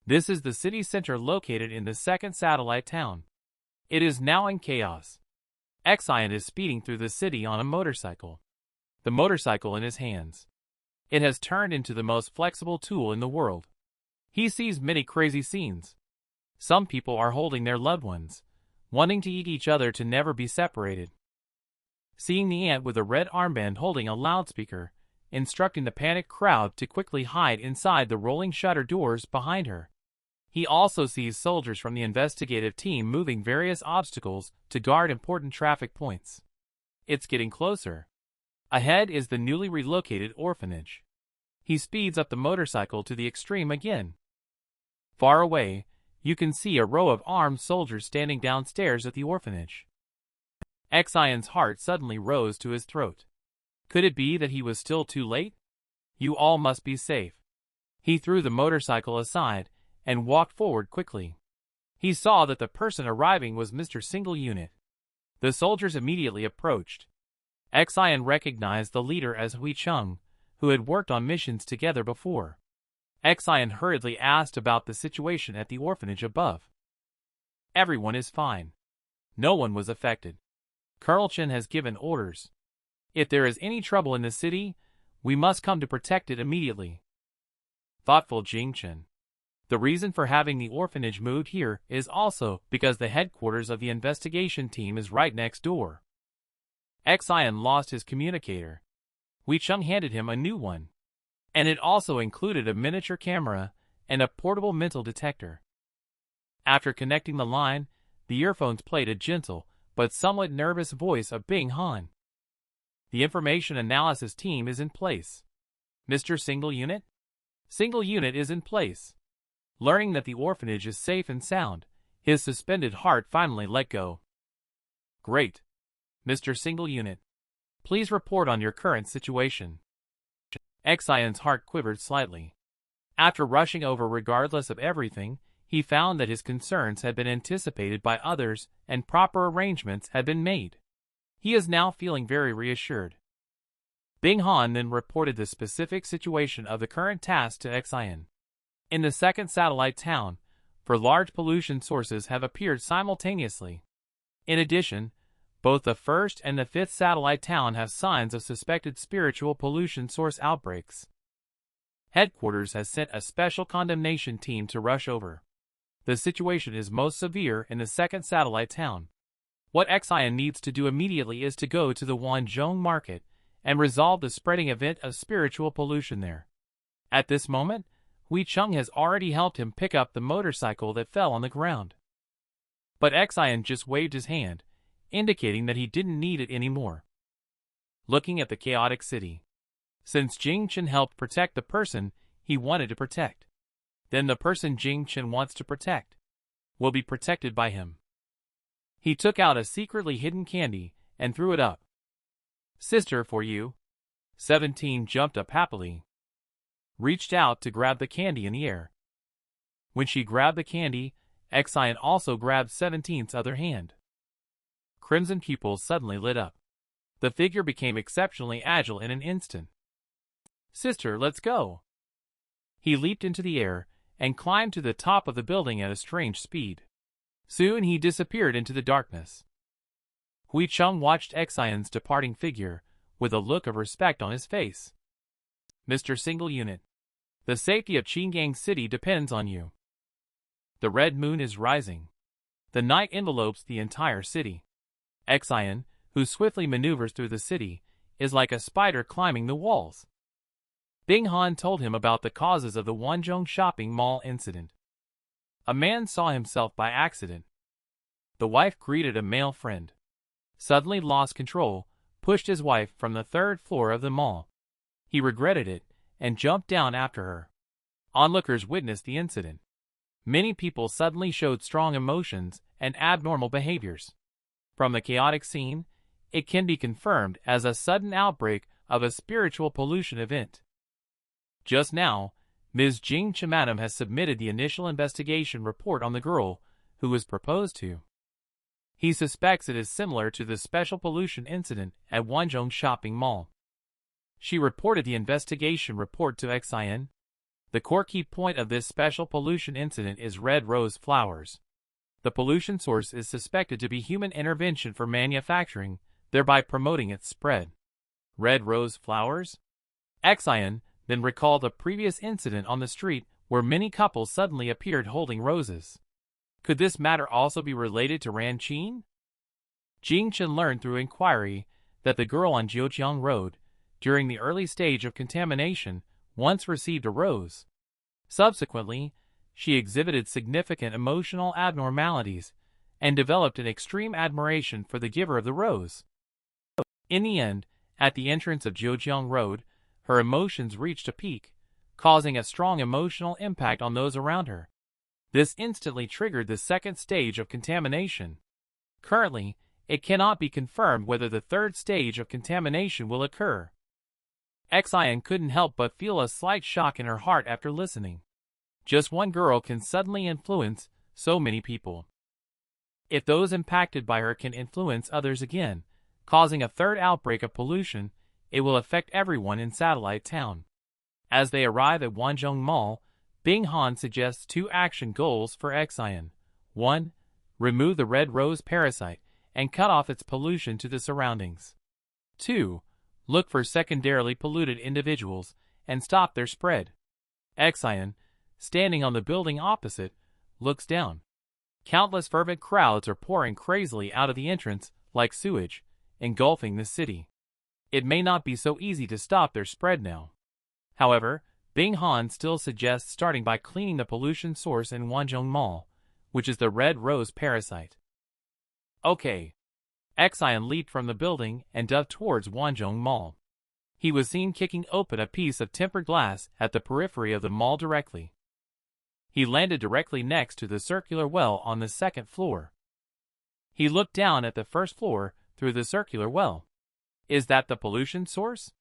This is the city center located in the second satellite town. It is now in chaos. Xian is speeding through the city on a motorcycle. The motorcycle in his hands. It has turned into the most flexible tool in the world. He sees many crazy scenes. Some people are holding their loved ones, wanting to eat each other to never be separated. Seeing the ant with a red armband holding a loudspeaker, instructing the panicked crowd to quickly hide inside the rolling shutter doors behind her. He also sees soldiers from the investigative team moving various obstacles to guard important traffic points. It's getting closer. Ahead is the newly relocated orphanage. He speeds up the motorcycle to the extreme again. Far away, you can see a row of armed soldiers standing downstairs at the orphanage. Xian's heart suddenly rose to his throat. Could it be that he was still too late? You all must be safe. He threw the motorcycle aside and walked forward quickly. He saw that the person arriving was Mr. Single Unit. The soldiers immediately approached. Xian recognized the leader as Hui Chung, who had worked on missions together before. Xian hurriedly asked about the situation at the orphanage above. Everyone is fine. No one was affected. Colonel Chen has given orders. If there is any trouble in the city, we must come to protect it immediately. Thoughtful Jing Chen. The reason for having the orphanage moved here is also because the headquarters of the investigation team is right next door. Xian lost his communicator. Hui Chung handed him a new one. And it also included a miniature camera and a portable metal detector. After connecting the line, the earphones played a gentle but somewhat nervous voice of Bing Han. The information analysis team is in place. Mr. Single Unit? Single Unit is in place. Learning that the orphanage is safe and sound, his suspended heart finally let go. Great. Mr. Single Unit, please report on your current situation. Xian's heart quivered slightly. After rushing over regardless of everything, he found that his concerns had been anticipated by others and proper arrangements had been made. He is now feeling very reassured. Bing Han then reported the specific situation of the current task to Xian. In the second satellite town, for large pollution sources have appeared simultaneously. In addition, both the first and the fifth satellite town have signs of suspected spiritual pollution source outbreaks. Headquarters has sent a special condemnation team to rush over. The situation is most severe in the second satellite town. What Xian needs to do immediately is to go to the Wanzhong market and resolve the spreading event of spiritual pollution there. At this moment, Hui Chung has already helped him pick up the motorcycle that fell on the ground. But Xian just waved his hand, indicating that he didn't need it anymore. Looking at the chaotic city. Since Jing Chen helped protect the person he wanted to protect, then the person Jing Chen wants to protect will be protected by him. He took out a secretly hidden candy and threw it up. Sister, for you. 17 jumped up happily. Reached out to grab the candy in the air. When she grabbed the candy, Xian also grabbed 17's other hand. Crimson pupils suddenly lit up. The figure became exceptionally agile in an instant. Sister, let's go. He leaped into the air and climbed to the top of the building at a strange speed. Soon he disappeared into the darkness. Hui Chung watched Xian's departing figure with a look of respect on his face. Mr. Single Unit, the safety of Qingang City depends on you. The red moon is rising. The night envelopes the entire city. Xian, who swiftly maneuvers through the city, is like a spider climbing the walls. Bing Han told him about the causes of the Wanzhong shopping mall incident. A man saw himself by accident. The wife greeted a male friend. Suddenly lost control, pushed his wife from the third floor of the mall. He regretted it and jumped down after her. Onlookers witnessed the incident. Many people suddenly showed strong emotions and abnormal behaviors. From the chaotic scene, it can be confirmed as a sudden outbreak of a spiritual pollution event. Just now, Ms. Jing Chen Madam has submitted the initial investigation report on the girl who was proposed to. He suspects it is similar to the special pollution incident at Wanzhong Shopping Mall. She reported the investigation report to Xian. The core key point of this special pollution incident is red rose flowers. The pollution source is suspected to be human intervention for manufacturing, thereby promoting its spread. Red rose flowers? Exion then recalled a previous incident on the street where many couples suddenly appeared holding roses. Could this matter also be related to Ranqing? Jing Chen learned through inquiry that the girl on Jiujiang Road, during the early stage of contamination, once received a rose. Subsequently, she exhibited significant emotional abnormalities and developed an extreme admiration for the giver of the rose. In the end, at the entrance of Jiujiang Road, her emotions reached a peak, causing a strong emotional impact on those around her. This instantly triggered the second stage of contamination. Currently, it cannot be confirmed whether the third stage of contamination will occur. Exion couldn't help but feel a slight shock in her heart after listening. Just one girl can suddenly influence so many people. If those impacted by her can influence others again, causing a third outbreak of pollution, it will affect everyone in Satellite Town. As they arrive at Wanzhong Mall, Bing Han suggests 2 action goals for Exion. 1. Remove the red rose parasite and cut off its pollution to the surroundings. 2. Look for secondarily polluted individuals and stop their spread. Exion, standing on the building opposite, looks down. Countless fervent crowds are pouring crazily out of the entrance like sewage, engulfing the city. It may not be so easy to stop their spread now. However, Bing Han still suggests starting by cleaning the pollution source in Wanzhong Mall, which is the red rose parasite. Okay. Exion leaped from the building and dove towards Wanzhong Mall. He was seen kicking open a piece of tempered glass at the periphery of the mall directly. He landed directly next to the circular well on the second floor. He looked down at the first floor through the circular well. Is that the pollution source?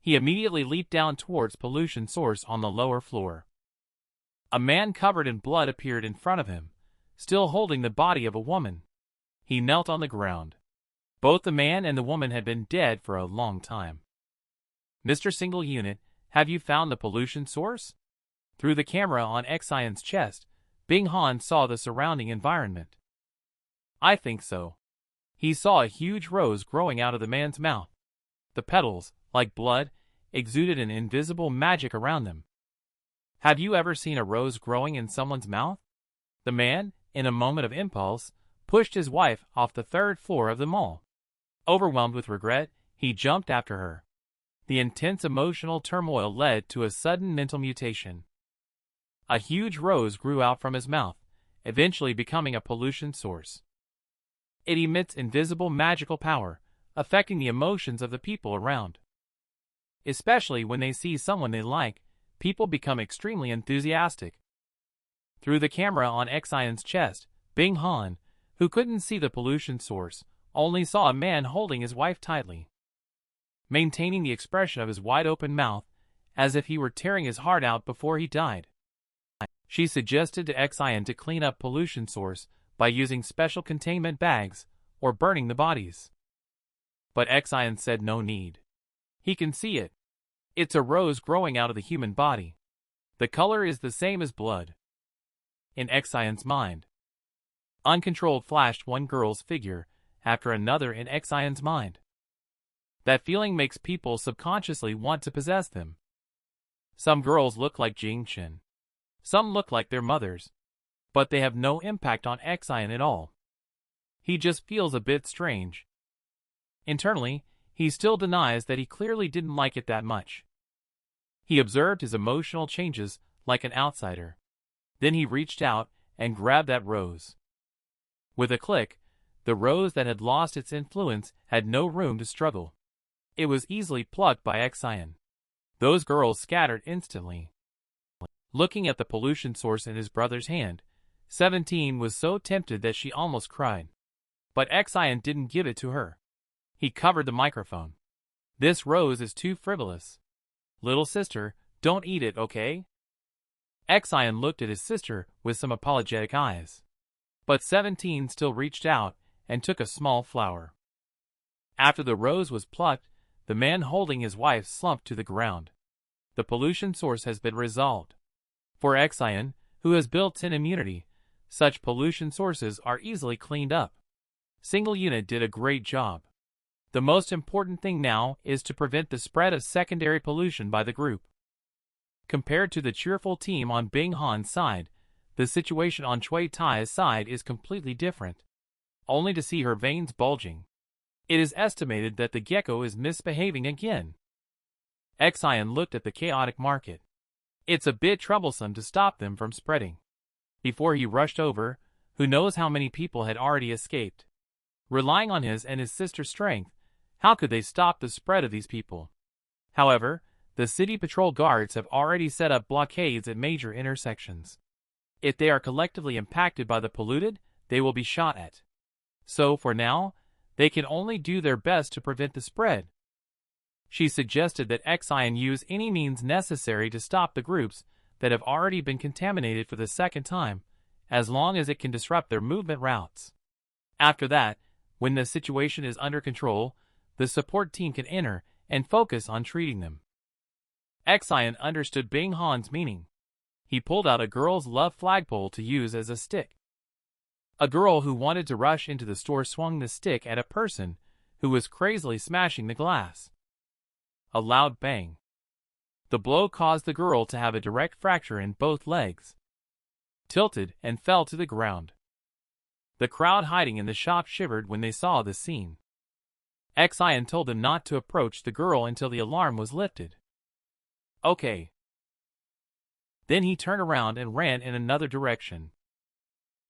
He immediately leaped down towards pollution source on the lower floor. A man covered in blood appeared in front of him, still holding the body of a woman. He knelt on the ground. Both the man and the woman had been dead for a long time. Mr. Single Unit, have you found the pollution source? Through the camera on Exion's chest, Bing Han saw the surrounding environment. I think so. He saw a huge rose growing out of the man's mouth. The petals, like blood, exuded an invisible magic around them. Have you ever seen a rose growing in someone's mouth? The man, in a moment of impulse, pushed his wife off the 3rd floor of the mall. Overwhelmed with regret, he jumped after her. The intense emotional turmoil led to a sudden mental mutation. A huge rose grew out from his mouth, eventually becoming a pollution source. It emits invisible magical power, affecting the emotions of the people around. Especially when they see someone they like, people become extremely enthusiastic. Through the camera on Exion's chest, Bing Han, who couldn't see the pollution source, only saw a man holding his wife tightly, maintaining the expression of his wide-open mouth, as if he were tearing his heart out before he died. She suggested to Exion to clean up pollution source by using special containment bags or burning the bodies. But Exion said no need. He can see it. It's a rose growing out of the human body. The color is the same as blood. In Exion's mind, uncontrolled flashed one girl's figure after another in Exion's mind. That feeling makes people subconsciously want to possess them. Some girls look like Jing Chen. Some look like their mothers. But they have no impact on Exion at all. He just feels a bit strange. Internally, he still denies that he clearly didn't like it that much. He observed his emotional changes like an outsider. Then he reached out and grabbed that rose. With a click, the rose that had lost its influence had no room to struggle. It was easily plucked by Exion. Those girls scattered instantly. Looking at the pollution source in his brother's hand, 17 was so tempted that she almost cried. But Exion didn't give it to her. He covered the microphone. This rose is too frivolous. Little sister, don't eat it, okay? Exion looked at his sister with some apologetic eyes. But 17 still reached out and took a small flower. After the rose was plucked, the man holding his wife slumped to the ground. The pollution source has been resolved. For Xian, who has built-in immunity, such pollution sources are easily cleaned up. Single unit did a great job. The most important thing now is to prevent the spread of secondary pollution by the group. Compared to the cheerful team on Bing Han's side, the situation on Cui Tai's side is completely different. Only to see her veins bulging. It is estimated that the gecko is misbehaving again. Xian looked at the chaotic market. It's a bit troublesome to stop them from spreading. Before he rushed over, who knows how many people had already escaped. Relying on his and his sister's strength, how could they stop the spread of these people? However, the city patrol guards have already set up blockades at major intersections. If they are collectively impacted by the polluted, they will be shot at. So, for now, they can only do their best to prevent the spread. She suggested that Xian use any means necessary to stop the groups that have already been contaminated for the second time, as long as it can disrupt their movement routes. After that, when the situation is under control, the support team can enter and focus on treating them. Xian understood Bing Han's meaning. He pulled out a girl's love flagpole to use as a stick. A girl who wanted to rush into the store swung the stick at a person who was crazily smashing the glass. A loud bang. The blow caused the girl to have a direct fracture in both legs. Tilted and fell to the ground. The crowd hiding in the shop shivered when they saw the scene. Xian told them not to approach the girl until the alarm was lifted. Okay. Then he turned around and ran in another direction.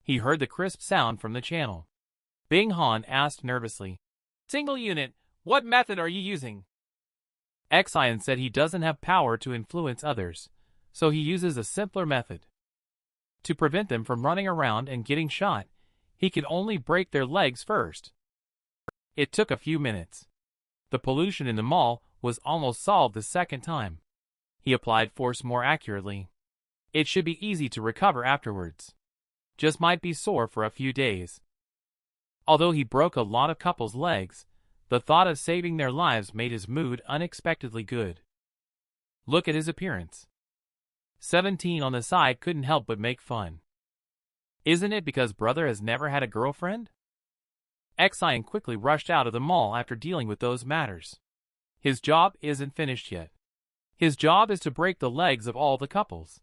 He heard the crisp sound from the channel. Bing Han asked nervously, "Single unit, what method are you using?" Xian said he doesn't have power to influence others, so he uses a simpler method. To prevent them from running around and getting shot, he can only break their legs first. It took a few minutes. The pollution in the mall was almost solved the second time. He applied force more accurately. It should be easy to recover afterwards. Just might be sore for a few days. Although he broke a lot of couples' legs, the thought of saving their lives made his mood unexpectedly good. Look at his appearance. 17 on the side couldn't help but make fun. Isn't it because brother has never had a girlfriend? Xian quickly rushed out of the mall after dealing with those matters. His job isn't finished yet. His job is to break the legs of all the couples.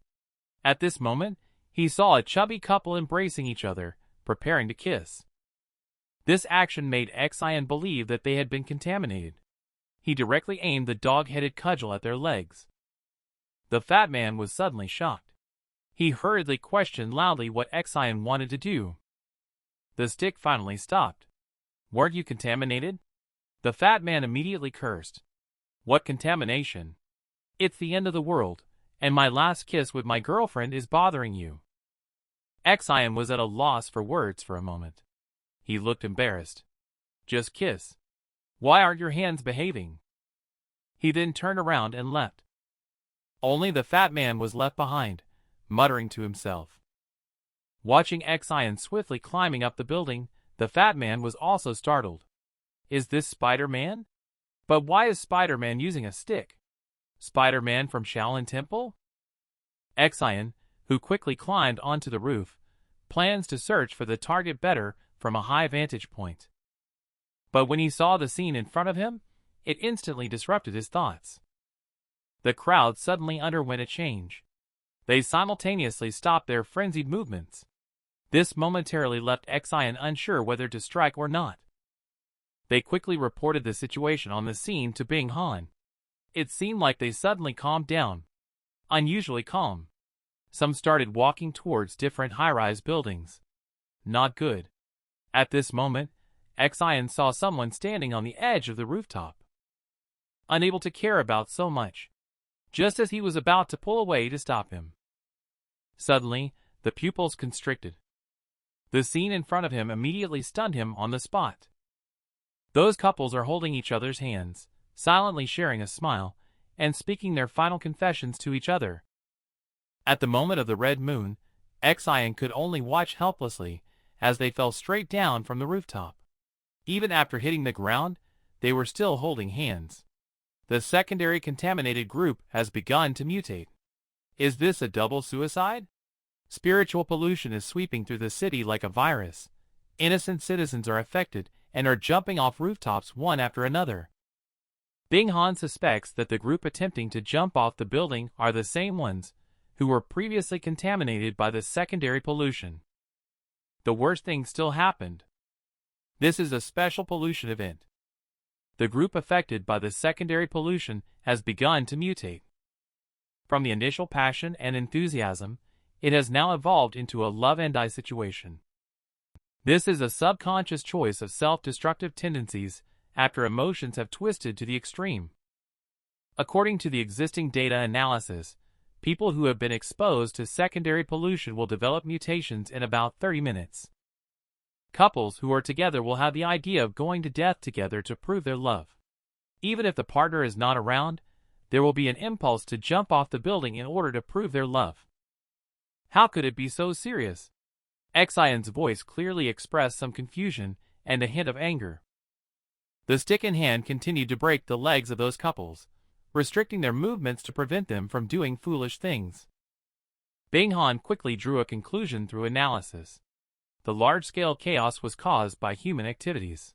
At this moment, he saw a chubby couple embracing each other, preparing to kiss. This action made Xian believe that they had been contaminated. He directly aimed the dog-headed cudgel at their legs. The fat man was suddenly shocked. He hurriedly questioned loudly what Xian wanted to do. The stick finally stopped. "Weren't you contaminated?" The fat man immediately cursed. "What contamination? It's the end of the world, and my last kiss with my girlfriend is bothering you." Xian was at a loss for words for a moment. He looked embarrassed. "Just kiss. Why aren't your hands behaving?" He then turned around and left. Only the fat man was left behind, muttering to himself. Watching Xian swiftly climbing up the building, the fat man was also startled. Is this Spider-Man? But why is Spider-Man using a stick? Spider-Man from Shaolin Temple? Xian, who quickly climbed onto the roof, plans to search for the target better from a high vantage point. But when he saw the scene in front of him, it instantly disrupted his thoughts. The crowd suddenly underwent a change. They simultaneously stopped their frenzied movements. This momentarily left Xian unsure whether to strike or not. They quickly reported the situation on the scene to Bing Han. It seemed like they suddenly calmed down. Unusually calm. Some started walking towards different high-rise buildings. Not good. At this moment, Xian saw someone standing on the edge of the rooftop. Unable to care about so much. Just as he was about to pull away to stop him. Suddenly, the pupils constricted. The scene in front of him immediately stunned him on the spot. Those couples are holding each other's hands, silently sharing a smile, and speaking their final confessions to each other. At the moment of the red moon, Xian could only watch helplessly as they fell straight down from the rooftop. Even after hitting the ground, they were still holding hands. The secondary contaminated group has begun to mutate. Is this a double suicide? Spiritual pollution is sweeping through the city like a virus. Innocent citizens are affected and are jumping off rooftops one after another. Bing Han suspects that the group attempting to jump off the building are the same ones who were previously contaminated by the secondary pollution. The worst thing still happened. This is a special pollution event. The group affected by the secondary pollution has begun to mutate. From the initial passion and enthusiasm, it has now evolved into a love-and-die situation. This is a subconscious choice of self-destructive tendencies after emotions have twisted to the extreme. According to the existing data analysis, people who have been exposed to secondary pollution will develop mutations in about 30 minutes. Couples who are together will have the idea of going to death together to prove their love. Even if the partner is not around, there will be an impulse to jump off the building in order to prove their love. How could it be so serious? Xian's voice clearly expressed some confusion and a hint of anger. The stick in hand continued to break the legs of those couples, restricting their movements to prevent them from doing foolish things. Bing Han quickly drew a conclusion through analysis. The large-scale chaos was caused by human activities.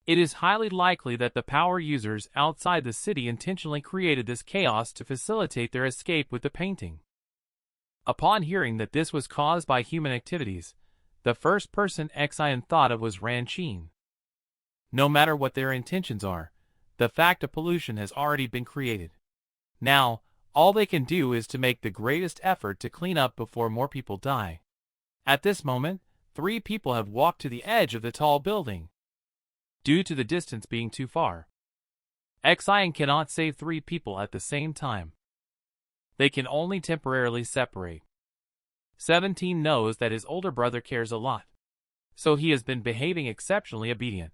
It is highly likely that the power users outside the city intentionally created this chaos to facilitate their escape with the painting. Upon hearing that this was caused by human activities, the first person Xian thought of was Ran Qin. No matter what their intentions are, the fact of pollution has already been created. Now, all they can do is to make the greatest effort to clean up before more people die. At this moment, 3 people have walked to the edge of the tall building. Due to the distance being too far, Xian cannot save 3 people at the same time. They can only temporarily separate. 17 knows that his older brother cares a lot, so he has been behaving exceptionally obedient.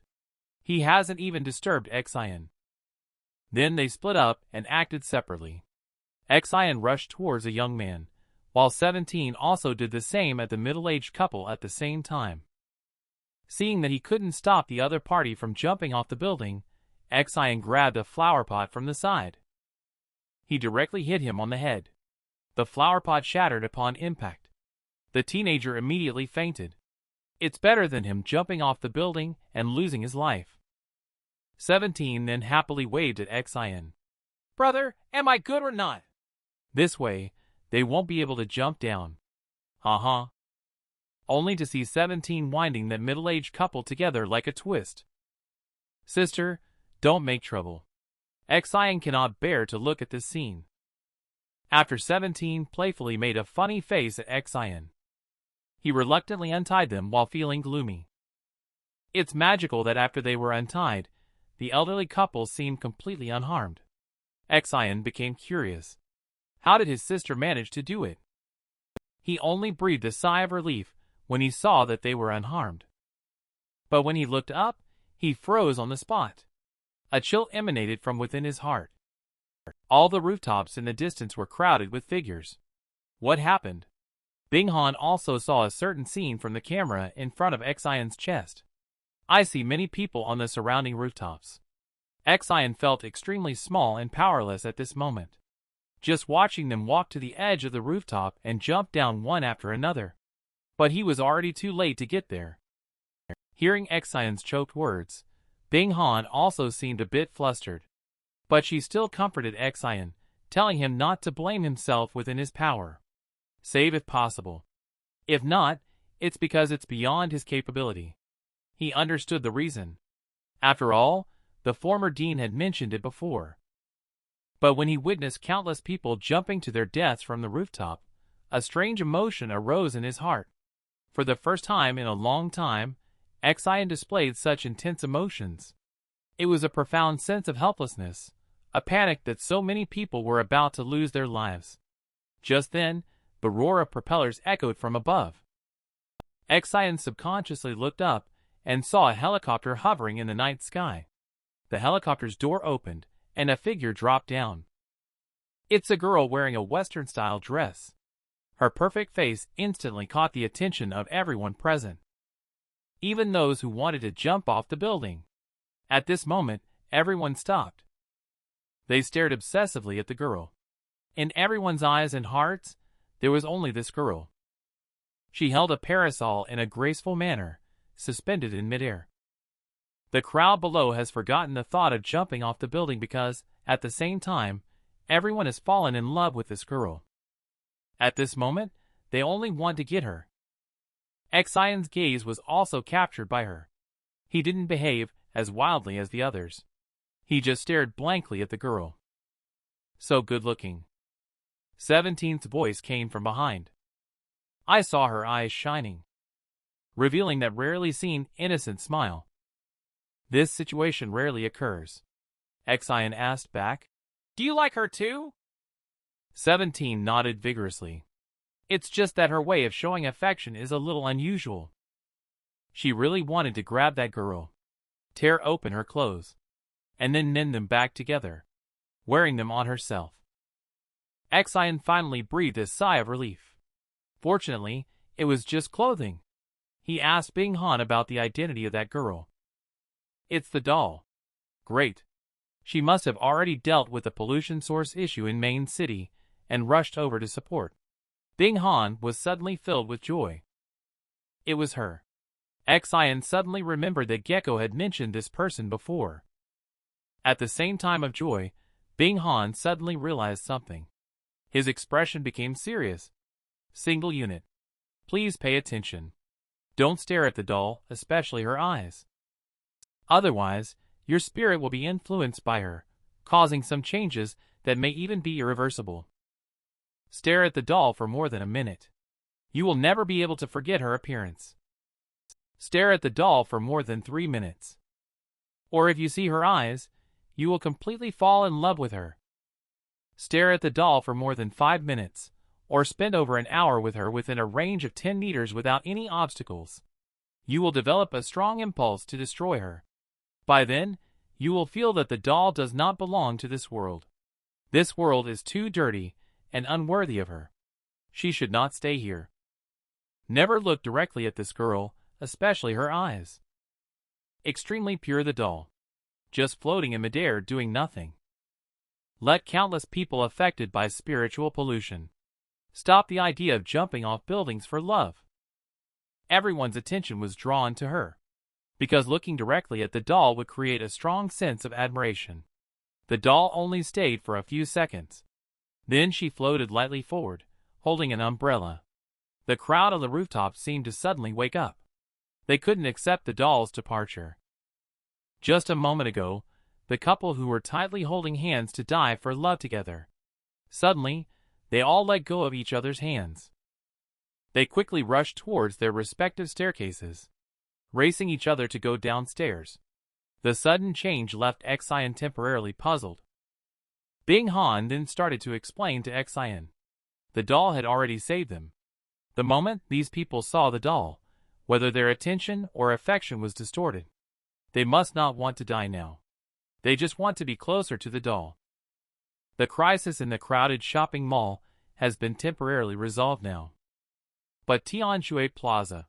He hasn't even disturbed Xian. Then they split up and acted separately. Xian rushed towards a young man, while 17 also did the same at the middle-aged couple at the same time. Seeing that he couldn't stop the other party from jumping off the building, Xian grabbed a flower pot from the side. He directly hit him on the head. The flower pot shattered upon impact. The teenager immediately fainted. It's better than him jumping off the building and losing his life. 17 then happily waved at Xian. Brother, am I good or not? This way, they won't be able to jump down. Haha. Only to see 17 winding that middle-aged couple together like a twist. Sister, don't make trouble. Xian cannot bear to look at this scene. After 17 playfully made a funny face at Xian, he reluctantly untied them while feeling gloomy. It's magical that after they were untied, the elderly couple seemed completely unharmed. Xian became curious. How did his sister manage to do it? He only breathed a sigh of relief when he saw that they were unharmed. But when he looked up, he froze on the spot. A chill emanated from within his heart. All the rooftops in the distance were crowded with figures. What happened? Bing Han also saw a certain scene from the camera in front of Xian's chest. I see many people on the surrounding rooftops. Xian felt extremely small and powerless at this moment. Just watching them walk to the edge of the rooftop and jump down one after another. But he was already too late to get there. Hearing Xian's choked words, Bing Han also seemed a bit flustered. But she still comforted Xian, telling him not to blame himself within his power. Save if possible. If not, it's because it's beyond his capability. He understood the reason. After all, the former dean had mentioned it before. But when he witnessed countless people jumping to their deaths from the rooftop, a strange emotion arose in his heart. For the first time in a long time, Xian displayed such intense emotions. It was a profound sense of helplessness, a panic that so many people were about to lose their lives. Just then, the roar of propellers echoed from above. Xian subconsciously looked up and saw a helicopter hovering in the night sky. The helicopter's door opened, and a figure dropped down. It's a girl wearing a Western-style dress. Her perfect face instantly caught the attention of everyone present, even those who wanted to jump off the building. At this moment, everyone stopped. They stared obsessively at the girl. In everyone's eyes and hearts, there was only this girl. She held a parasol in a graceful manner, suspended in midair. The crowd below has forgotten the thought of jumping off the building because, at the same time, everyone has fallen in love with this girl. At this moment, they only want to get her. Xian's gaze was also captured by her. He didn't behave as wildly as the others. He just stared blankly at the girl. So good-looking. 17th's voice came from behind. I saw her eyes shining, revealing that rarely seen innocent smile. This situation rarely occurs. Xian asked back, Do you like her too? 17 nodded vigorously. It's just that her way of showing affection is a little unusual. She really wanted to grab that girl, tear open her clothes, and then mend them back together, wearing them on herself. Xian finally breathed a sigh of relief. Fortunately, it was just clothing. He asked Bing Han about the identity of that girl. It's the doll. Great. She must have already dealt with the pollution source issue in Main City and rushed over to support. Bing Han was suddenly filled with joy. It was her. Xian suddenly remembered that Gecko had mentioned this person before. At the same time of joy, Bing Han suddenly realized something. His expression became serious. Single unit. Please pay attention. Don't stare at the doll, especially her eyes. Otherwise, your spirit will be influenced by her, causing some changes that may even be irreversible. Stare at the doll for more than a minute. You will never be able to forget her appearance. Stare at the doll for more than 3 minutes. Or if you see her eyes, you will completely fall in love with her. Stare at the doll for more than 5 minutes, or spend over an hour with her within a range of 10 meters without any obstacles. You will develop a strong impulse to destroy her. By then, you will feel that the doll does not belong to this world. This world is too dirty and unworthy of her. She should not stay here. Never look directly at this girl, especially her eyes. Extremely pure the doll. Just floating in midair doing nothing. Let countless people affected by spiritual pollution. Stop the idea of jumping off buildings for love. Everyone's attention was drawn to her, because looking directly at the doll would create a strong sense of admiration. The doll only stayed for a few seconds. Then she floated lightly forward, holding an umbrella. The crowd on the rooftop seemed to suddenly wake up. They couldn't accept the doll's departure. Just a moment ago, the couple who were tightly holding hands to die for love together. Suddenly, they all let go of each other's hands. They quickly rushed towards their respective staircases, racing each other to go downstairs. The sudden change left Xian temporarily puzzled. Bing Han then started to explain to Xian. The doll had already saved them. The moment these people saw the doll, whether their attention or affection was distorted, they must not want to die now. They just want to be closer to the doll. The crisis in the crowded shopping mall has been temporarily resolved now. But Tianshui Plaza,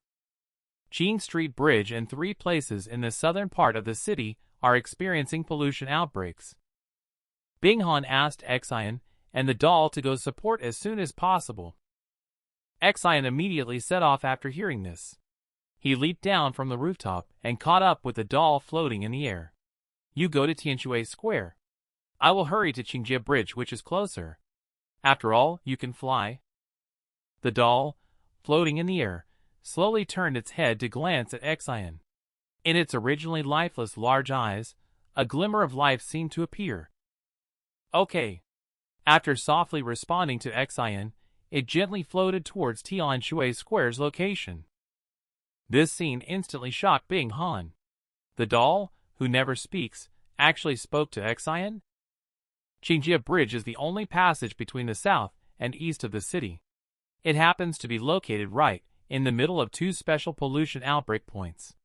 Qin Street Bridge and 3 places in the southern part of the city are experiencing pollution outbreaks. Bing Han asked Xian and the doll to go support as soon as possible. Xian immediately set off after hearing this. He leaped down from the rooftop and caught up with the doll floating in the air. You go to Tianshui Square. I will hurry to Qingjie Bridge, which is closer. After all, you can fly. The doll, floating in the air, slowly turned its head to glance at Xian. In its originally lifeless large eyes, a glimmer of life seemed to appear. Okay. After softly responding to Xian, it gently floated towards Tianshui Square's location. This scene instantly shocked Bing Han. The doll, who never speaks, actually spoke to Xian? Qingjie Bridge is the only passage between the south and east of the city. It happens to be located right in the middle of 2 special pollution outbreak points.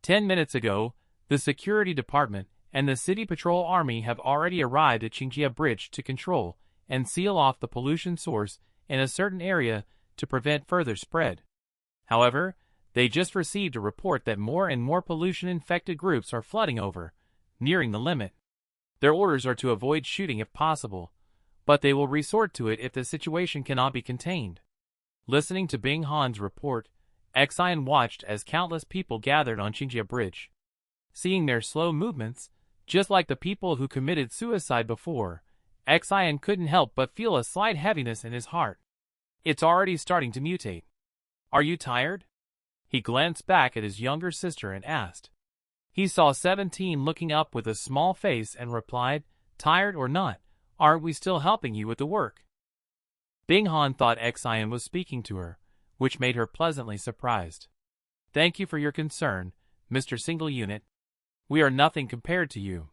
10 minutes ago, the security department and the city patrol army have already arrived at Qingjie Bridge to control and seal off the pollution source in a certain area to prevent further spread. However, they just received a report that more and more pollution-infected groups are flooding over, nearing the limit. Their orders are to avoid shooting if possible, but they will resort to it if the situation cannot be contained. Listening to Bing Han's report, Xian watched as countless people gathered on Qingjia Bridge. Seeing their slow movements, just like the people who committed suicide before, Xian couldn't help but feel a slight heaviness in his heart. It's already starting to mutate. Are you tired? He glanced back at his younger sister and asked. He saw 17 looking up with a small face and replied, tired or not, aren't we still helping you with the work? Bing Han thought Xian was speaking to her, which made her pleasantly surprised. Thank you for your concern, Mr. Single Unit. We are nothing compared to you.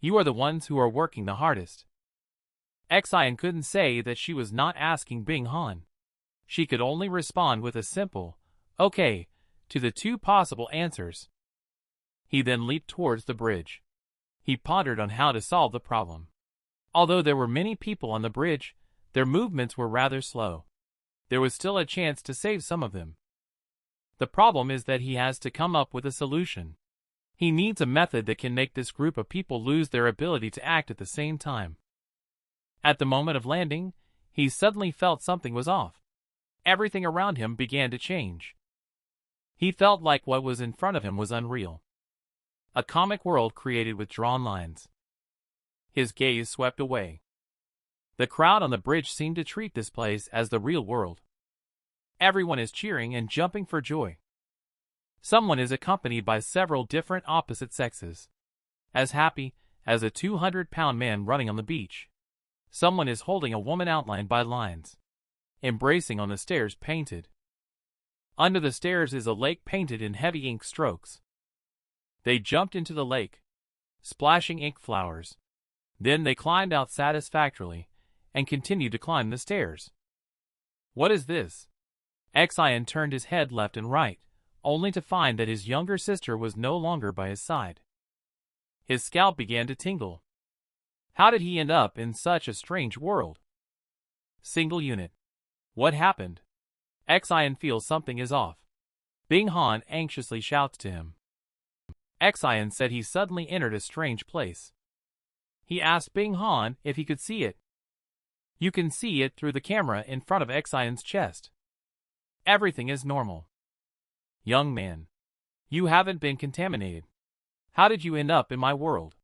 You are the ones who are working the hardest. Xian couldn't say that she was not asking Bing Han. She could only respond with a simple, okay, to the two possible answers. He then leaped towards the bridge. He pondered on how to solve the problem. Although there were many people on the bridge, their movements were rather slow. There was still a chance to save some of them. The problem is that he has to come up with a solution. He needs a method that can make this group of people lose their ability to act at the same time. At the moment of landing, he suddenly felt something was off. Everything around him began to change. He felt like what was in front of him was unreal. A comic world created with drawn lines. His gaze swept away. The crowd on the bridge seemed to treat this place as the real world. Everyone is cheering and jumping for joy. Someone is accompanied by several different opposite sexes. As happy as a 200-pound man running on the beach. Someone is holding a woman outlined by lines. Embracing on the stairs painted. Under the stairs is a lake painted in heavy ink strokes. They jumped into the lake, splashing ink flowers. Then they climbed out satisfactorily and continued to climb the stairs. What is this? Xian turned his head left and right, only to find that his younger sister was no longer by his side. His scalp began to tingle. How did he end up in such a strange world? Single Unit. What happened? Xian feels something is off. Bing Han anxiously shouts to him. Xian said he suddenly entered a strange place. He asked Bing Han if he could see it. You can see it through the camera in front of Xian's chest. Everything is normal. Young man. You haven't been contaminated. How did you end up in my world?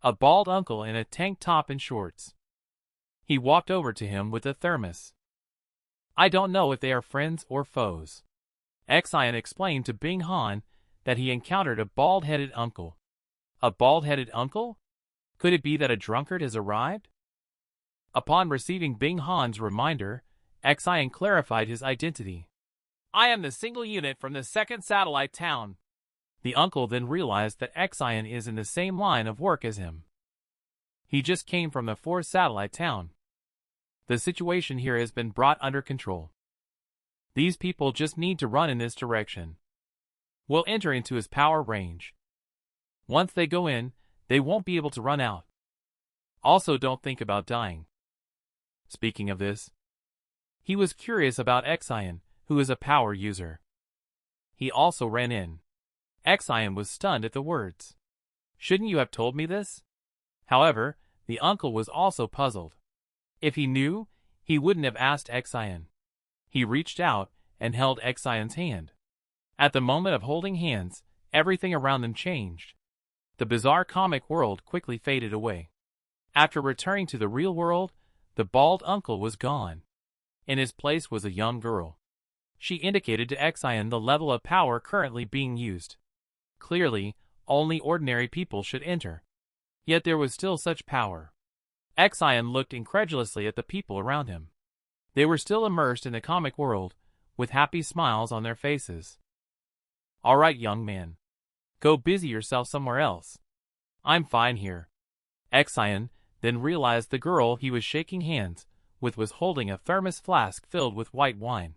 A bald uncle in a tank top and shorts. He walked over to him with a thermos. I don't know if they are friends or foes. Xian explained to Bing Han that he encountered a bald-headed uncle. A bald-headed uncle? Could it be that a drunkard has arrived? Upon receiving Bing Han's reminder, Xian clarified his identity. I am the Single Unit from the second satellite town. The uncle then realized that Xian is in the same line of work as him. He just came from the fourth satellite town. The situation here has been brought under control. These people just need to run in this direction. We'll enter into his power range. Once they go in, they won't be able to run out. Also, don't think about dying. Speaking of this, he was curious about Xian, who is a power user. He also ran in. Xian was stunned at the words. Shouldn't you have told me this? However, the uncle was also puzzled. If he knew, he wouldn't have asked Xian. He reached out and held Xian's hand. At the moment of holding hands, everything around them changed. The bizarre comic world quickly faded away. After returning to the real world, the bald uncle was gone. In his place was a young girl. She indicated to Xian the level of power currently being used. Clearly, only ordinary people should enter. Yet there was still such power. Xian looked incredulously at the people around him. They were still immersed in the comic world, with happy smiles on their faces. All right, young man. Go busy yourself somewhere else. I'm fine here. Xian then realized the girl he was shaking hands with was holding a thermos flask filled with white wine.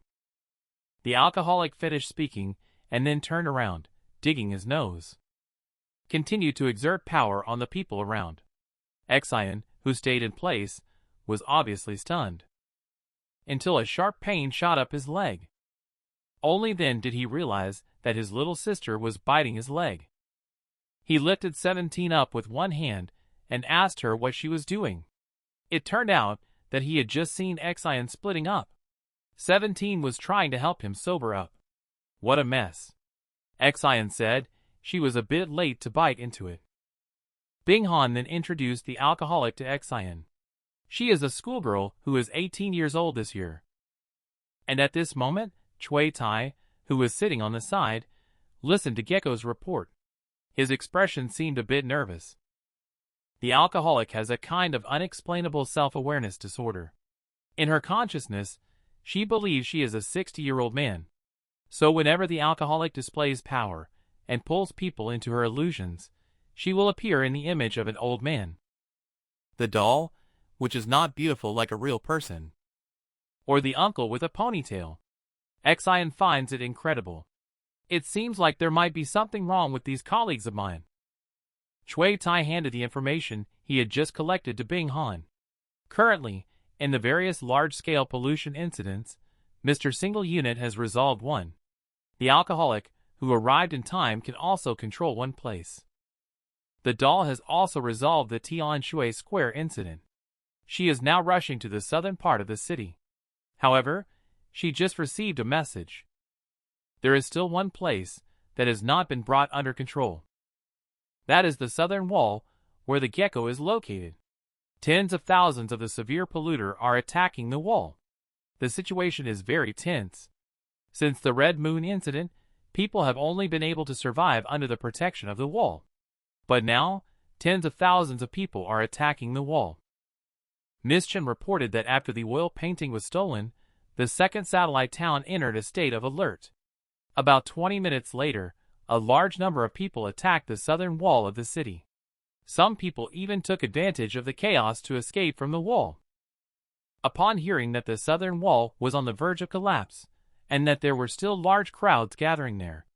The alcoholic finished speaking and then turned around, digging his nose. Continued to exert power on the people around. Xian, who stayed in place, was obviously stunned. Until a sharp pain shot up his leg. Only then did he realize that his little sister was biting his leg. He lifted 17 up with one hand and asked her what she was doing. It turned out that he had just seen Xian splitting up. 17 was trying to help him sober up. What a mess. Xian said. She was a bit late to bite into it. Bing Han then introduced the alcoholic to Xian. She is a schoolgirl who is 18 years old this year. And at this moment, Chui Tai, who was sitting on the side, listened to Gecko's report. His expression seemed a bit nervous. The alcoholic has a kind of unexplainable self-awareness disorder. In her consciousness, she believes she is a 60-year-old man. So whenever the alcoholic displays power and pulls people into her illusions, she will appear in the image of an old man. The doll, which is not beautiful like a real person. Or the uncle with a ponytail. Xian finds it incredible. It seems like there might be something wrong with these colleagues of mine. Chui Tai handed the information he had just collected to Bing Han. Currently, in the various large-scale pollution incidents, Mr. Single Unit has resolved one. The alcoholic, who arrived in time, can also control one place. The doll has also resolved the Tianshui Square incident. She is now rushing to the southern part of the city. However, she just received a message. There is still one place that has not been brought under control. That is the southern wall, where the gecko is located. Tens of thousands of the severe polluter are attacking the wall. The situation is very tense. Since the Red Moon incident, people have only been able to survive under the protection of the wall. But now, tens of thousands of people are attacking the wall. Miss Chen reported that after the oil painting was stolen, the second satellite town entered a state of alert. About 20 minutes later, a large number of people attacked the southern wall of the city. Some people even took advantage of the chaos to escape from the wall. Upon hearing that the southern wall was on the verge of collapse, and that there were still large crowds gathering there,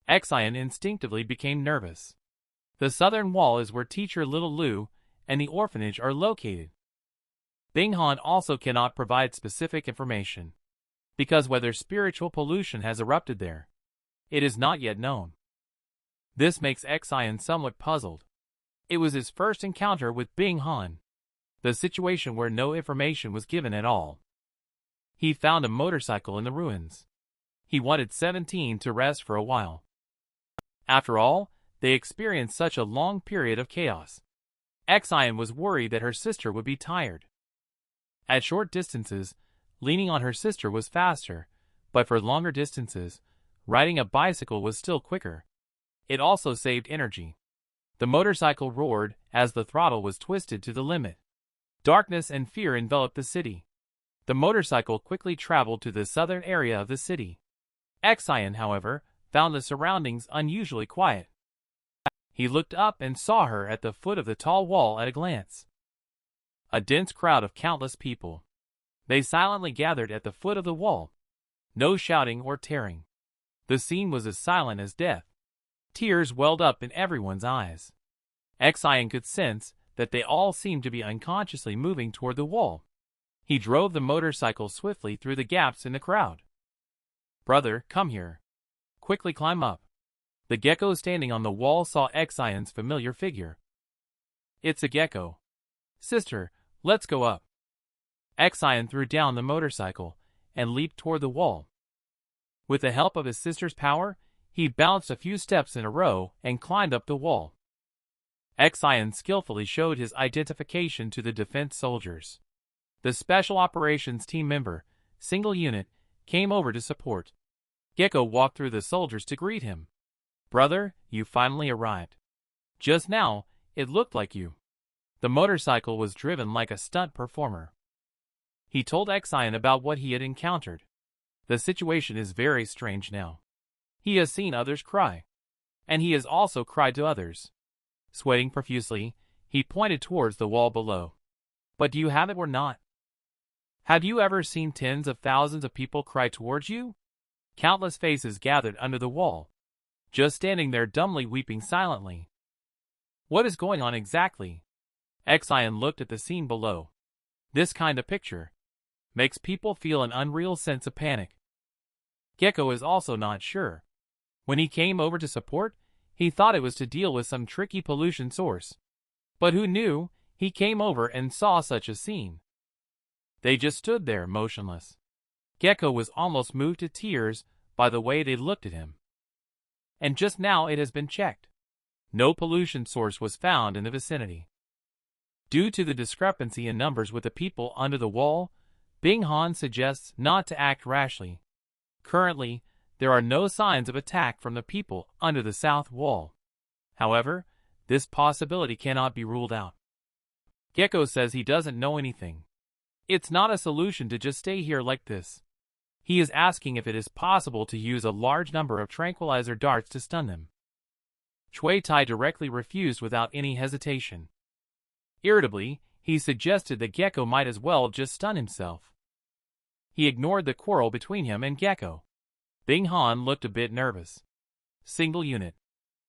Xian instinctively became nervous. The southern wall is where teacher Little Lu and the orphanage are located. Bing Han also cannot provide specific information, because whether spiritual pollution has erupted there, it is not yet known. This makes Xian somewhat puzzled. It was his first encounter with Bing Han, the situation where no information was given at all. He found a motorcycle in the ruins. He wanted 17 to rest for a while. After all, they experienced such a long period of chaos. Xian was worried that her sister would be tired. At short distances, leaning on her sister was faster, but for longer distances, riding a bicycle was still quicker. It also saved energy. The motorcycle roared as the throttle was twisted to the limit. Darkness and fear enveloped the city. The motorcycle quickly traveled to the southern area of the city. Xian, however, found the surroundings unusually quiet. He looked up and saw her at the foot of the tall wall at a glance. A dense crowd of countless people. They silently gathered at the foot of the wall. No shouting or tearing. The scene was as silent as death. Tears welled up in everyone's eyes. Xian could sense that they all seemed to be unconsciously moving toward the wall. He drove the motorcycle swiftly through the gaps in the crowd. "Brother, come here. Quickly climb up." The gecko standing on the wall saw Xian's familiar figure. "It's a gecko. Sister, let's go up." Xian threw down the motorcycle and leaped toward the wall. With the help of his sister's power, he bounced a few steps in a row and climbed up the wall. Xian skillfully showed his identification to the defense soldiers. The Special Operations Team member, Single Unit, came over to support. Gecko walked through the soldiers to greet him. "Brother, you finally arrived. Just now, it looked like you." The motorcycle was driven like a stunt performer. He told Xian about what he had encountered. The situation is very strange now. He has seen others cry. And he has also cried to others. Sweating profusely, he pointed towards the wall below. "But do you have it or not? Have you ever seen tens of thousands of people cry towards you?" Countless faces gathered under the wall, just standing there dumbly weeping silently. What is going on exactly? Xian looked at the scene below. This kind of picture makes people feel an unreal sense of panic. Gecko is also not sure. When he came over to support, he thought it was to deal with some tricky pollution source. But who knew he came over and saw such a scene? They just stood there motionless. Gecko was almost moved to tears by the way they looked at him. And just now it has been checked. No pollution source was found in the vicinity. Due to the discrepancy in numbers with the people under the wall, Bing Han suggests not to act rashly. Currently, there are no signs of attack from the people under the south wall. However, this possibility cannot be ruled out. Gecko says he doesn't know anything. It's not a solution to just stay here like this. He is asking if it is possible to use a large number of tranquilizer darts to stun them. Chui Tai directly refused without any hesitation. Irritably, he suggested that Gecko might as well just stun himself. He ignored the quarrel between him and Gecko. Bing Han looked a bit nervous. Single unit.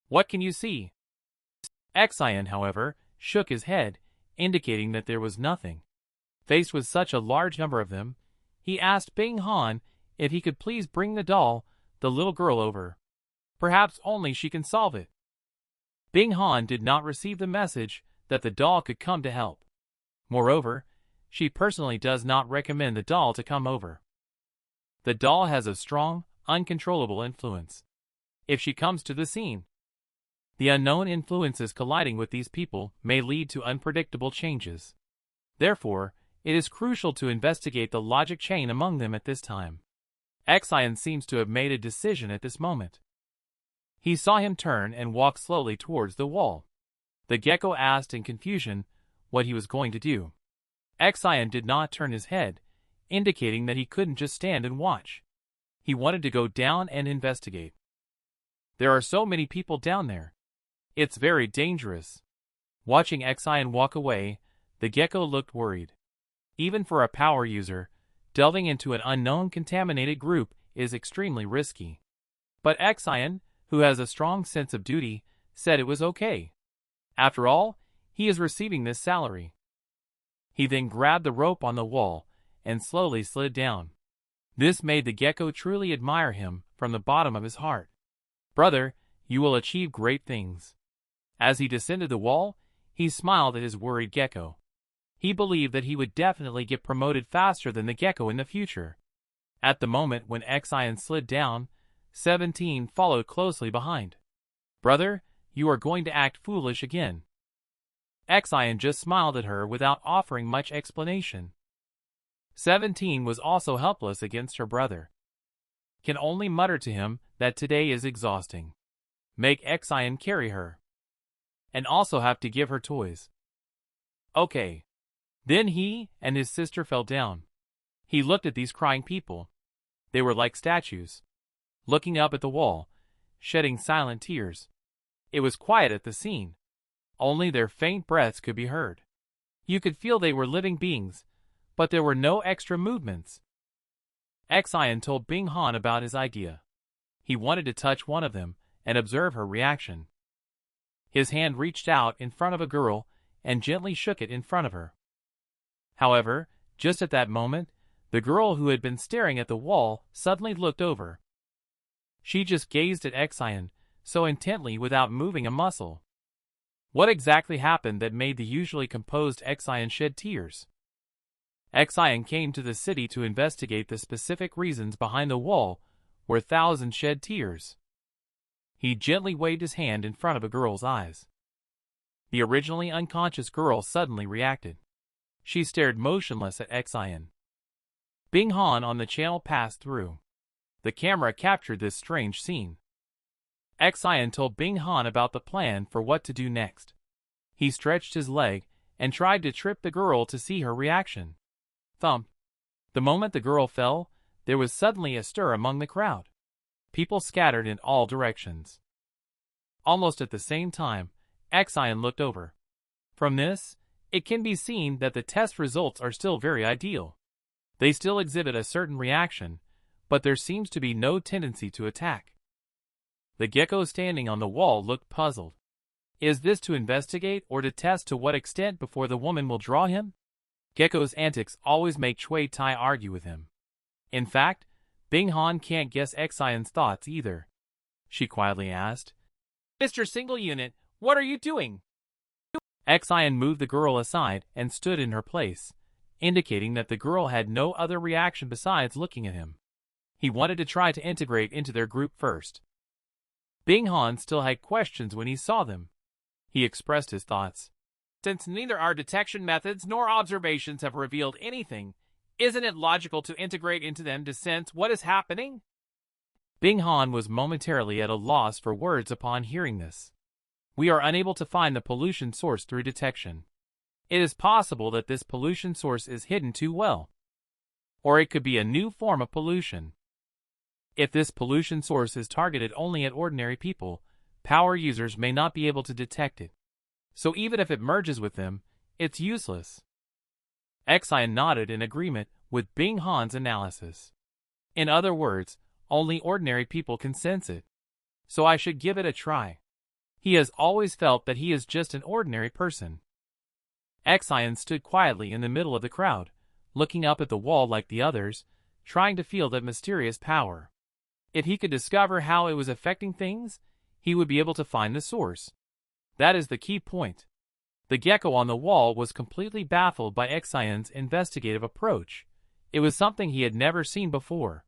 What can you see? Xian, however, shook his head, indicating that there was nothing. Faced with such a large number of them, he asked Bing Han if he could please bring the doll, the little girl, over. Perhaps only she can solve it. Bing Han did not receive the message that the doll could come to help. Moreover, she personally does not recommend the doll to come over. The doll has a strong, uncontrollable influence. If she comes to the scene, the unknown influences colliding with these people may lead to unpredictable changes. Therefore, it is crucial to investigate the logic chain among them at this time. Xian seems to have made a decision at this moment. He saw him turn and walk slowly towards the wall. The Gecko asked in confusion what he was going to do. Xian did not turn his head, indicating that he couldn't just stand and watch. He wanted to go down and investigate. There are so many people down there. It's very dangerous. Watching Xian walk away, the Gecko looked worried. Even for a power user, delving into an unknown contaminated group is extremely risky. But Xian, who has a strong sense of duty, said it was okay. After all, he is receiving this salary. He then grabbed the rope on the wall and slowly slid down. This made the Gecko truly admire him from the bottom of his heart. Brother, you will achieve great things. As he descended the wall, he smiled at his worried Gecko. He believed that he would definitely get promoted faster than the Gecko in the future. At the moment when Xian slid down, 17 followed closely behind. Brother, you are going to act foolish again. Xian just smiled at her without offering much explanation. 17 was also helpless against her brother. Can only mutter to him that today is exhausting. Make Xian carry her. And also have to give her toys. Okay. Then he and his sister fell down. He looked at these crying people. They were like statues, looking up at the wall, shedding silent tears. It was quiet at the scene. Only their faint breaths could be heard. You could feel they were living beings, but there were no extra movements. Xian told Bing Han about his idea. He wanted to touch one of them and observe her reaction. His hand reached out in front of a girl and gently shook it in front of her. However, just at that moment, the girl who had been staring at the wall suddenly looked over. She just gazed at Xian so intently without moving a muscle. What exactly happened that made the usually composed Xian shed tears? Xian came to the city to investigate the specific reasons behind the wall where thousands shed tears. He gently waved his hand in front of a girl's eyes. The originally unconscious girl suddenly reacted. She stared motionless at Xian. Bing Han on the channel passed through. The camera captured this strange scene. Xian told Bing Han about the plan for what to do next. He stretched his leg and tried to trip the girl to see her reaction. Thump. The moment the girl fell, there was suddenly a stir among the crowd. People scattered in all directions. Almost at the same time, Xian looked over. From this, it can be seen that the test results are still very ideal. They still exhibit a certain reaction, but there seems to be no tendency to attack. The Gecko standing on the wall looked puzzled. Is this to investigate or to test to what extent before the woman will draw him? Gecko's antics always make Chui Tai argue with him. In fact, Bing Han can't guess Xian's thoughts either. She quietly asked, Mr. Single Unit, what are you doing? Xian moved the girl aside and stood in her place, indicating that the girl had no other reaction besides looking at him. He wanted to try to integrate into their group first. Bing Han still had questions when he saw them. He expressed his thoughts. Since neither our detection methods nor observations have revealed anything, isn't it logical to integrate into them to sense what is happening? Bing Han was momentarily at a loss for words upon hearing this. We are unable to find the pollution source through detection. It is possible that this pollution source is hidden too well. Or it could be a new form of pollution. If this pollution source is targeted only at ordinary people, power users may not be able to detect it. So even if it merges with them, it's useless. Xian nodded in agreement with Bing Han's analysis. In other words, only ordinary people can sense it. So I should give it a try. He has always felt that he is just an ordinary person. Xian stood quietly in the middle of the crowd, looking up at the wall like the others, trying to feel that mysterious power. If he could discover how it was affecting things, he would be able to find the source. That is the key point. The gecko on the wall was completely baffled by Xian's investigative approach. It was something he had never seen before.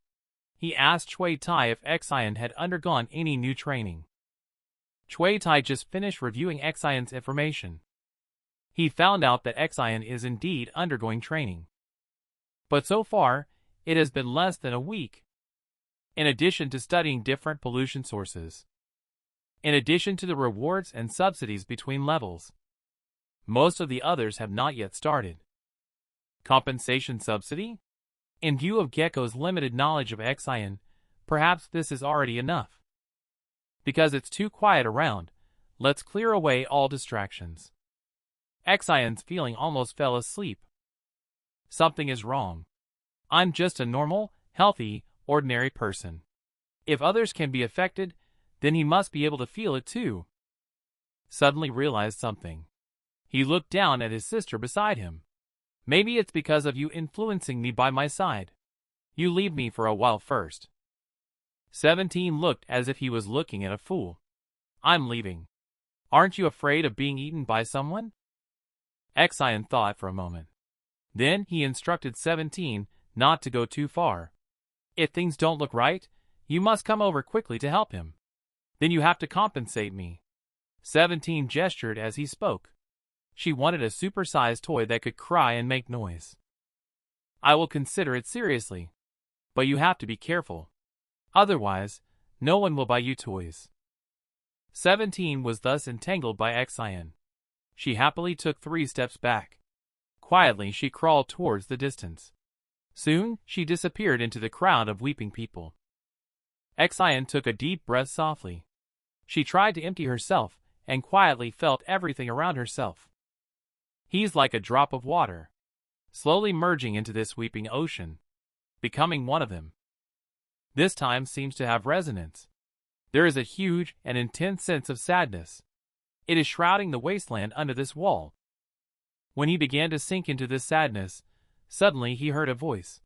He asked Cui Tai if Xian had undergone any new training. Cui Tai just finished reviewing Xian's information. He found out that Xian is indeed undergoing training. But so far, it has been less than a week. In addition to studying different pollution sources. In addition to the rewards and subsidies between levels. Most of the others have not yet started. Compensation subsidy? In view of Gecko's limited knowledge of Xian, perhaps this is already enough. Because it's too quiet around, let's clear away all distractions. Xian's feeling almost fell asleep. Something is wrong. I'm just a normal, healthy, ordinary person. If others can be affected, then he must be able to feel it too. Suddenly realized something. He looked down at his sister beside him. Maybe it's because of you influencing me by my side. You leave me for a while first. 17 looked as if he was looking at a fool. I'm leaving. Aren't you afraid of being eaten by someone? Xian thought for a moment. Then he instructed 17 not to go too far. If things don't look right, you must come over quickly to help him. Then you have to compensate me. 17 gestured as he spoke. She wanted a supersized toy that could cry and make noise. I will consider it seriously. But you have to be careful. Otherwise, no one will buy you toys. 17 was thus entangled by Xian. She happily took 3 steps back. Quietly she crawled towards the distance. Soon, she disappeared into the crowd of weeping people. Xian took a deep breath softly. She tried to empty herself and quietly felt everything around herself. He's like a drop of water, slowly merging into this weeping ocean, becoming one of them. This time seems to have resonance. There is a huge and intense sense of sadness. It is shrouding the wasteland under this wall. When he began to sink into this sadness, suddenly he heard a voice.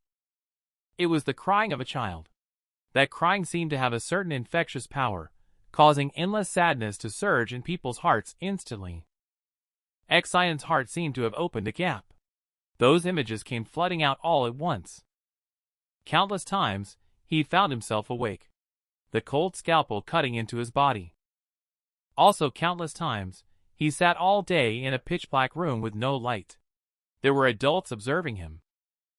It was the crying of a child. That crying seemed to have a certain infectious power, causing endless sadness to surge in people's hearts instantly. Xian's heart seemed to have opened a gap. Those images came flooding out all at once. Countless times, he found himself awake, the cold scalpel cutting into his body. Also countless times, he sat all day in a pitch-black room with no light. There were adults observing him.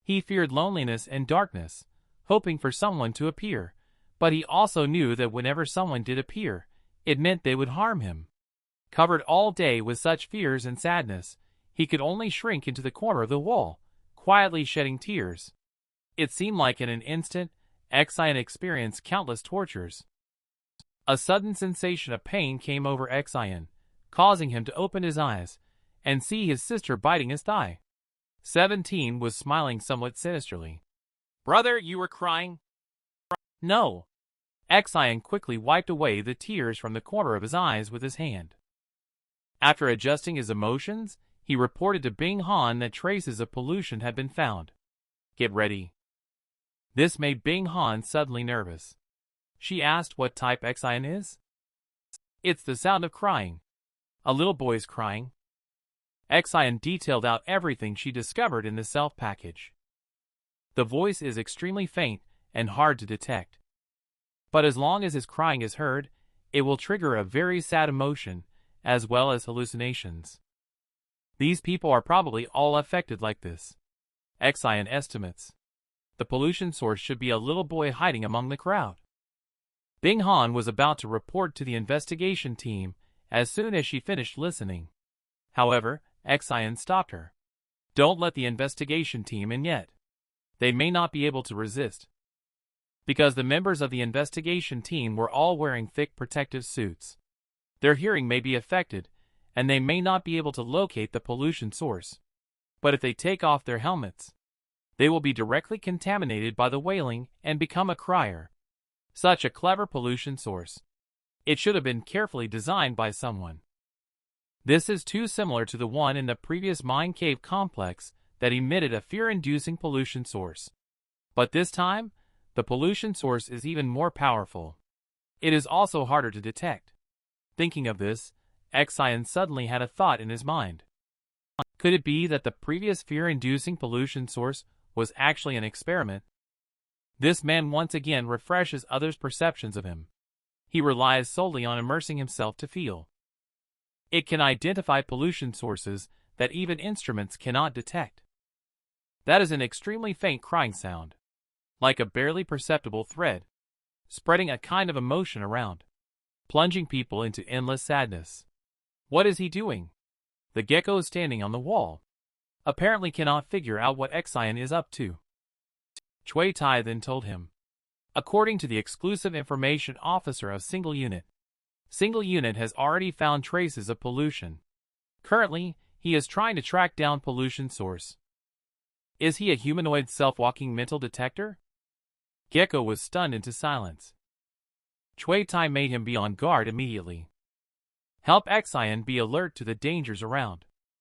He feared loneliness and darkness, hoping for someone to appear, but he also knew that whenever someone did appear, it meant they would harm him. Covered all day with such fears and sadness, he could only shrink into the corner of the wall, quietly shedding tears. It seemed like in an instant, Xian experienced countless tortures. A sudden sensation of pain came over Xian, causing him to open his eyes and see his sister biting his thigh. 17 was smiling somewhat sinisterly. Brother, you were crying? No. Xian quickly wiped away the tears from the corner of his eyes with his hand. After adjusting his emotions, he reported to Bing Han that traces of pollution had been found. Get ready. This made Bing Han suddenly nervous. She asked what type Xian is. It's the sound of crying. A little boy's crying. Xian detailed out everything she discovered in the self package. The voice is extremely faint and hard to detect. But as long as his crying is heard, it will trigger a very sad emotion, as well as hallucinations. These people are probably all affected like this. Xian estimates. The pollution source should be a little boy hiding among the crowd. Bing Han was about to report to the investigation team as soon as she finished listening. However, Xian stopped her. Don't let the investigation team in yet. They may not be able to resist. Because the members of the investigation team were all wearing thick protective suits. Their hearing may be affected, and they may not be able to locate the pollution source. But if they take off their helmets, they will be directly contaminated by the wailing and become a crier. Such a clever pollution source. It should have been carefully designed by someone. This is too similar to the one in the previous mine cave complex that emitted a fear-inducing pollution source. But this time, the pollution source is even more powerful. It is also harder to detect. Thinking of this, Xian suddenly had a thought in his mind. Could it be that the previous fear-inducing pollution source was actually an experiment? This man once again refreshes others' perceptions of him. He relies solely on immersing himself to feel. It can identify pollution sources that even instruments cannot detect. That is an extremely faint crying sound, like a barely perceptible thread, spreading a kind of emotion around, plunging people into endless sadness. What is he doing? The gecko standing on the wall apparently cannot figure out what Xian is up to. Chui Tai then told him. According to the exclusive information officer of Single Unit has already found traces of pollution. Currently, he is trying to track down pollution source. Is he a humanoid self-walking mental detector? Gecko was stunned into silence. Chui Tai made him be on guard immediately. Help Xian be alert to the dangers around.